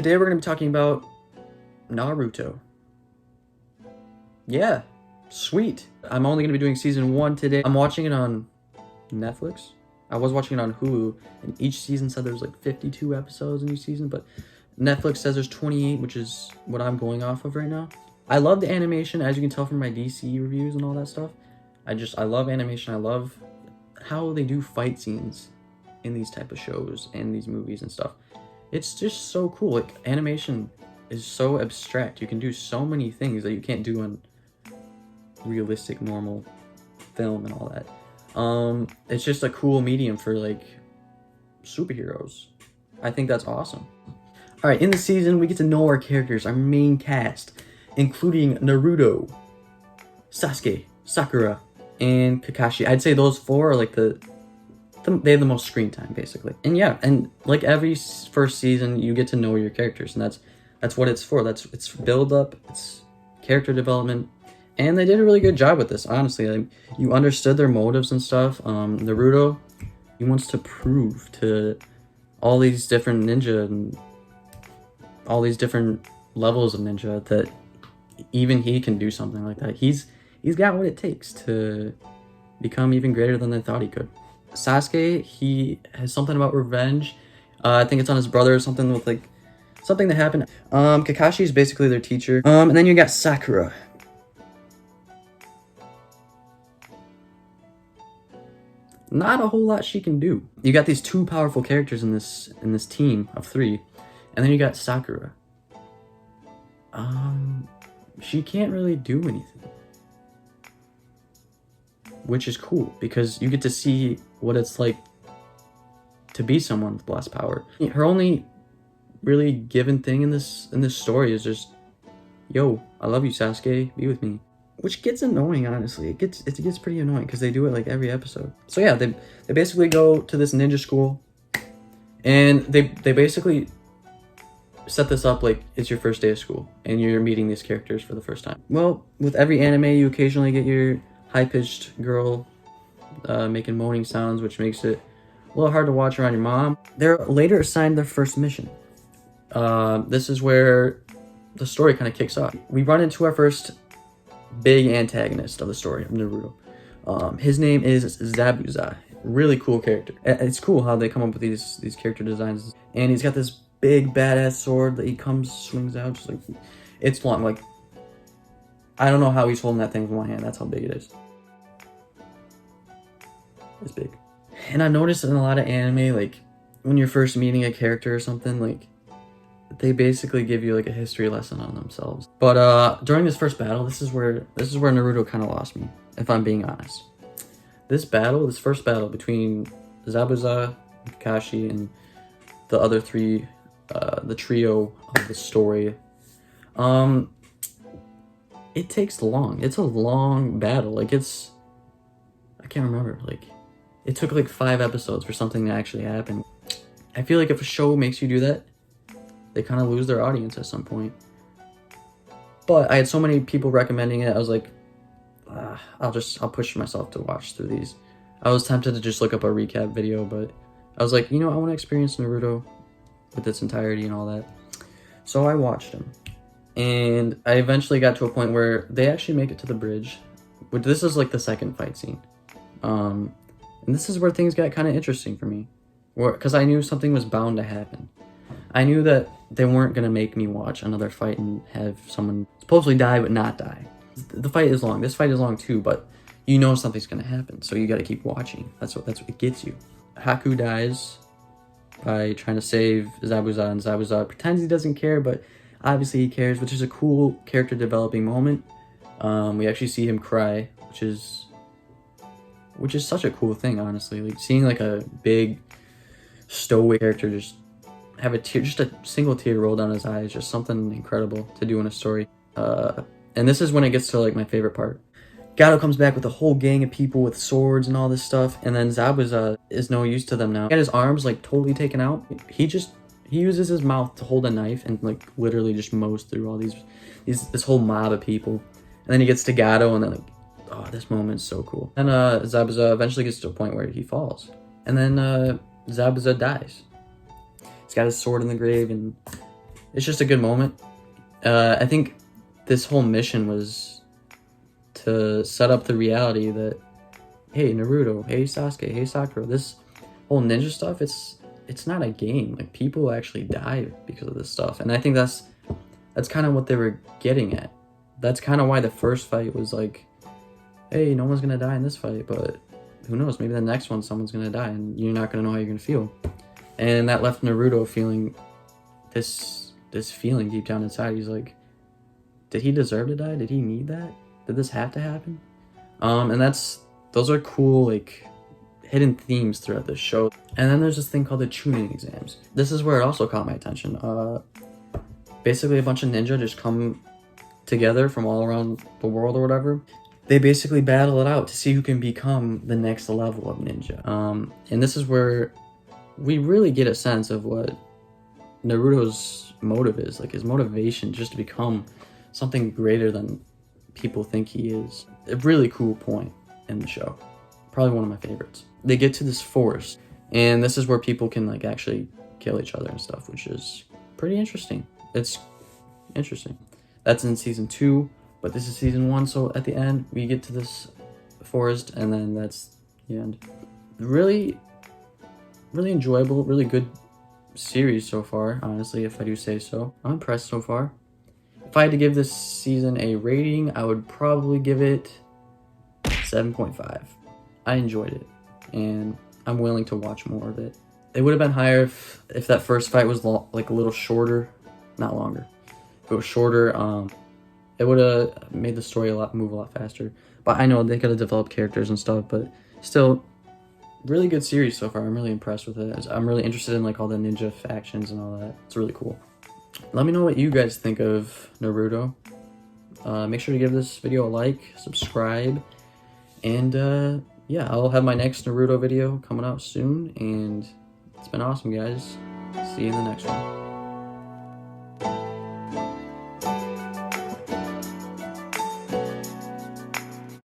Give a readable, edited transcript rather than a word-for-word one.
today we're going to be talking about Naruto. Yeah, sweet. I'm only going to be doing season 1 today. I'm watching it on Netflix. I was watching it on Hulu, and each season said there's like 52 episodes in each season, but Netflix says there's 28, which is what I'm going off of right now. I love the animation, as you can tell from my DC reviews and all that stuff. I love animation. I love how they do fight scenes in these type of shows and these movies and stuff. It's just so cool. Like, animation is so abstract. You can do so many things that you can't do on realistic, normal film and all that. It's just a cool medium for like superheroes. I think that's awesome. All right, in the season, we get to know our characters, our main cast, including Naruto, Sasuke, Sakura, and Kakashi. I'd say those four are like they have the most screen time, basically. And yeah, and like every first season, you get to know your characters, and that's what it's for. It's build up, it's character development, and they did a really good job with this. Honestly, like, you understood their motives and stuff. Naruto, he wants to prove to all these different ninja and all these different levels of ninja that even he can do something like that. He's got what it takes to become even greater than they thought he could. Sasuke, he has something about revenge. I think it's on his brother or something with like something that happened. Kakashi is basically their teacher. And then you got Sakura. Not a whole lot she can do. You got these two powerful characters in this team of 3, and then you got Sakura. She can't really do anything, which is cool because you get to see what it's like to be someone with less power. Her only really given thing in this story is just, yo, I love you, Sasuke, be with me. Which gets annoying, honestly. It gets pretty annoying because they do it like every episode. So yeah, they basically go to this ninja school, and they basically set this up like it's your first day of school and you're meeting these characters for the first time. Well, with every anime, you occasionally get your high-pitched girl making moaning sounds, which makes it a little hard to watch around your mom. They're later assigned their first mission. This is where the story kind of kicks off. We run into our first big antagonist of the story of Naruto. His name is Zabuza. Really cool character. It's cool how they come up with these character designs. And he's got this big badass sword that he swings out, just like, it's long. Like, I don't know how he's holding that thing with one hand. That's how big it is. It's big. And I've noticed in a lot of anime, like, when you're first meeting a character or something, like, they basically give you like a history lesson on themselves. But during this first battle, this is where Naruto kind of lost me, if I'm being honest. This first battle between Zabuza, Kakashi, and the other 3, the trio of the story, it takes long. It's a long battle. Like, I can't remember. Like, it took like 5 episodes for something to actually happen. I feel like if a show makes you do that, they kind of lose their audience at some point. But I had so many people recommending it, I was like, I'll push myself to watch through these. I was tempted to just look up a recap video, but I was like, I want to experience Naruto with its entirety and all that. So I watched them. And I eventually got to a point where they actually make it to the bridge. But this is like the second fight scene. And this is where things got kind of interesting for me. Because I knew something was bound to happen. I knew that they weren't going to make me watch another fight and have someone supposedly die but not die. The fight is long. This fight is long too, but you know something's going to happen, so you got to keep watching. That's what it gets you. Haku dies by trying to save Zabuza, and Zabuza pretends he doesn't care, but obviously he cares, which is a cool character developing moment. We actually see him cry, which is such a cool thing, honestly. Like, seeing like a big stoic character just have just a single tear roll down his eye is just something incredible to do in a story. And this is when it gets to like my favorite part. Gato comes back with a whole gang of people with swords and all this stuff, and then Zabuza is no use to them now. He got his arms like totally taken out. He uses his mouth to hold a knife and like literally just mows through all this whole mob of people. And then he gets to Gato, and then like, oh, this moment's so cool. And Zabuza eventually gets to a point where he falls, and then Zabuza dies. He's got his sword in the grave, and it's just a good moment. I think this whole mission was to set up the reality that, hey, Naruto, hey, Sasuke, hey, Sakura, this whole ninja stuff, it's not a game. Like, people actually die because of this stuff. And I think that's kind of what they were getting at. That's kind of why the first fight was like, hey, no one's gonna die in this fight, but who knows, maybe the next one someone's gonna die and you're not gonna know how you're gonna feel. And that left Naruto feeling this feeling deep down inside. He's like, did he deserve to die? Did he need that? Did this have to happen? And those are cool, like, hidden themes throughout this show. And then there's this thing called the Chunin exams. This is where it also caught my attention. Basically a bunch of ninja just come together from all around the world or whatever. They basically battle it out to see who can become the next level of ninja. And this is where we really get a sense of what Naruto's motive is, like his motivation just to become something greater than people think he is. A really cool point in the show. Probably one of my favorites. They get to this forest, and this is where people can like actually kill each other and stuff, which is pretty interesting. It's interesting. That's in season 2, but this is season 1, so at the end we get to this forest, and then that's the end. Really enjoyable, really good series so far, honestly, if I do say so. I'm impressed so far. If I had to give this season a rating, I would probably give it 7.5. I enjoyed it, and I'm willing to watch more of it. It would have been higher if that first fight was like a little shorter, not longer. If it was shorter, it would have made the story move a lot faster. But I know they could have developed characters and stuff, but still, really good series so far. I'm really impressed with it. I'm really interested in like all the ninja factions and all that. It's really cool. Let me know what you guys think of Naruto. Make sure to give this video a like, subscribe, and yeah, I'll have my next Naruto video coming out soon, and it's been awesome, guys. See you in the next one.